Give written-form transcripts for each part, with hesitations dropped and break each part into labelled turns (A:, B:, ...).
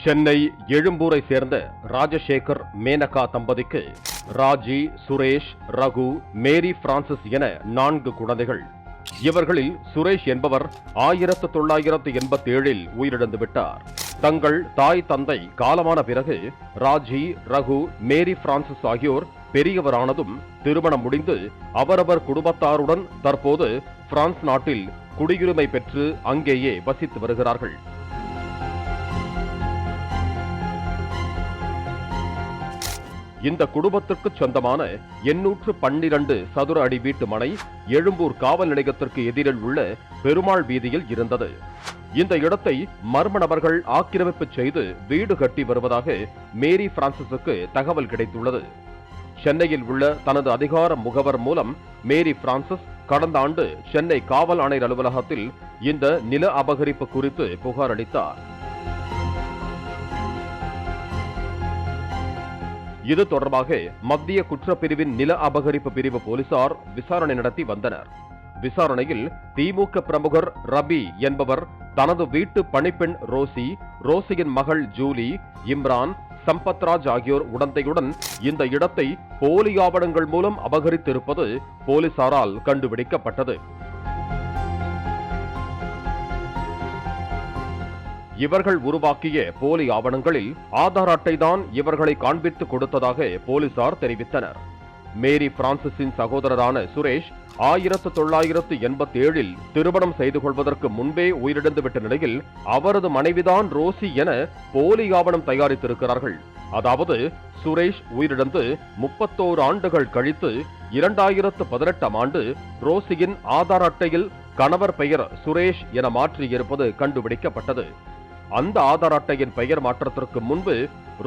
A: சென்னை எழும்பூரை சேர்ந்த ராஜசேகர் மேனகா தம்பதிக்கு ராஜி, சுரேஷ், ரகு, மேரி பிரான்சிஸ் என 4 குழந்தைகள். இவர்களில் சுரேஷ் என்பவர் 1987 உயிரிழந்து விட்டார். தங்கள் தாய் தந்தை காலமான பிறகு ராஜி, ரகு, மேரி பிரான்சிஸ் ஆகியோர் பெரியவரானதும் திருமணம் முடிந்து அவரவர் குடும்பத்தாருடன் தற்போது பிரான்ஸ் நாட்டில் குடியுரிமை பெற்று அங்கேயே வசித்து வருகிறார்கள். இந்த குடும்பத்திற்கு சொந்தமான 812 சதுர அடி வீட்டு மனை எழும்பூர் காவல் நிலையத்திற்கு எதிரில் உள்ள பெருமாள் வீதியில் இருந்தது. இந்த இடத்தை மர்ம நபர்கள் ஆக்கிரமிப்பு செய்து வீடு கட்டி வருவதாக மேரி பிரான்சிஸுக்கு தகவல் கிடைத்துள்ளது. சென்னையில் உள்ள தனது அதிகார முகவர் மூலம் மேரி பிரான்சிஸ் கடந்த ஆண்டு சென்னை காவல் ஆணையர் அலுவலகத்தில் இந்த நில அபகரிப்பு குறித்து புகார் அளித்தார். இது தொடர்பாக மத்திய குற்றப்பிரிவின் நில அபகரிப்பு பிரிவு போலீசார் விசாரணை நடத்தி வந்தனர். விசாரணையில் திமுக பிரமுகர் ரபி என்பவர் தனது வீட்டு பணிப்பெண் ரோசி, ரோசியின் மகள் ஜூலி, இம்ரான், சம்பத்ராஜ் ஆகியோர் உடந்தையுடன் இந்த இடத்தை போலி ஆவணங்கள் மூலம் அபகரித்திருப்பது போலீசாரால் கண்டுபிடிக்கப்பட்டது. இவர்கள் உருவாக்கிய போலி ஆவணங்களில் ஆதார் அட்டை தான் இவர்களை காண்பித்து கொடுத்ததாக போலீசார் தெரிவித்தனர். மேரி பிரான்சிஸின் சகோதரரான சுரேஷ் 1987 திருமணம் செய்து கொள்வதற்கு முன்பே உயிரிழந்துவிட்ட நிலையில் அவரது மனைவிதான் ரோசி என போலி ஆவணம் தயாரித்திருக்கிறார்கள். அதாவது சுரேஷ் உயிரிழந்து 31 ஆண்டுகள் கழித்து 2018 ஆண்டு ரோசியின் ஆதார் அட்டையில் கணவர் பெயர் சுரேஷ் என மாற்றியிருப்பது கண்டுபிடிக்கப்பட்டது. அந்த ஆதார் அட்டையின் பெயர் மாற்றத்திற்கு முன்பு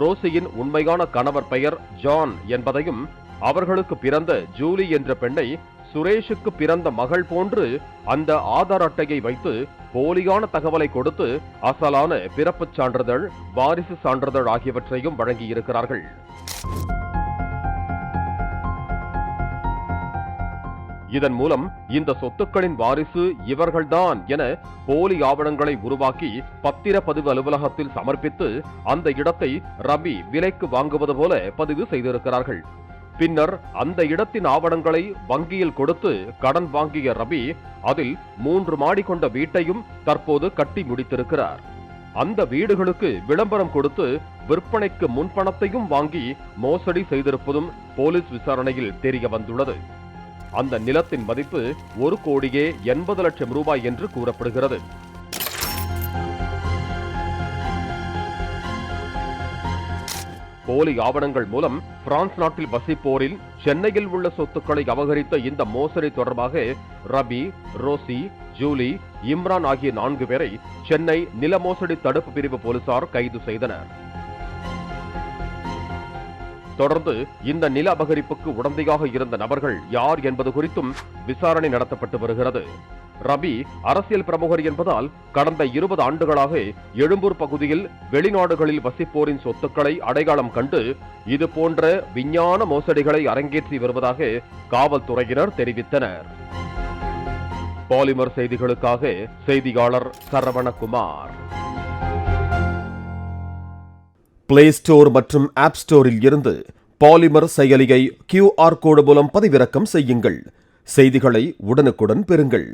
A: ரோசியின் உண்மையான கணவர் பெயர் ஜான் என்பதையும் அவர்களுக்கு பிறந்த ஜூலி என்ற பெண்ணை சுரேஷுக்கு பிறந்த மகள் போன்று அந்த ஆதார் அட்டையை வைத்து போலியான தகவலை கொடுத்து அசலான பிறப்புச் சான்றிதழ், வாரிசு சான்றிதழ் ஆகியவற்றையும் வழங்கியிருக்கிறார்கள். இதன் மூலம் இந்த சொத்துக்களின் வாரிசு இவர்கள்தான் என போலி ஆவணங்களை உருவாக்கி பத்திரப்பதிவு அலுவலகத்தில் சமர்ப்பித்து அந்த இடத்தை ரபி விலைக்கு வாங்குவது போல பதிவு செய்திருக்கிறார்கள். பின்னர் அந்த இடத்தின் ஆவணங்களை வங்கியில் கொடுத்து கடன் வாங்கிய ரபி அதில் 3 மாடி கொண்ட வீட்டையும் தற்போது கட்டி முடித்திருக்கிறார். அந்த வீடுகளுக்கு விளம்பரம் கொடுத்து விற்பனைக்கு முன்பணத்தையும் வாங்கி மோசடி செய்திருப்பதும் போலீஸ் விசாரணையில் தெரிய வந்துள்ளது. அந்த நிலத்தின் மதிப்பு 1,80 லட்சம் ரூபாய் என்று கூறப்படுகிறது. போலி ஆவணங்கள் மூலம் பிரான்ஸ் நாட்டில் வசிப்போரில் சென்னையில் உள்ள சொத்துக்களை அபகரித்த இந்த மோசடி தொடர்பாக ரபி, ரோசி, ஜூலி, இம்ரான் ஆகிய 4 பேரை சென்னை நில மோசடி தடுப்பு பிரிவு போலீசார் கைது செய்தனர். தொடர்ந்து இந்த நில அபகரிப்புக்கு உடந்தையாக இருந்த நபர்கள் யார் என்பது குறித்தும் விசாரணை நடத்தப்பட்டு வருகிறது. ரபி அரசியல் பிரமுகர் என்பதால் கடந்த 20 ஆண்டுகளாக எழும்பூர் பகுதியில் வெளிநாடுகளில் வசிப்போரின் சொத்துக்களை அடையாளம் கண்டு இது போன்ற விஞ்ஞான மோசடிகளை அரங்கேற்றி வருவதாக காவல்துறையினர் தெரிவித்தனர். பாலிமர் செய்திகளுக்காக செய்தியாளர் சரவணகுமார்.
B: பிளே ஸ்டோர் மற்றும் ஆப் ஸ்டோரில் இருந்து பாலிமர் செயலியை QR கோடு மூலம் பதிவிறக்கம் செய்யுங்கள். செய்திகளை உடனுக்குடன் பெறுங்கள்.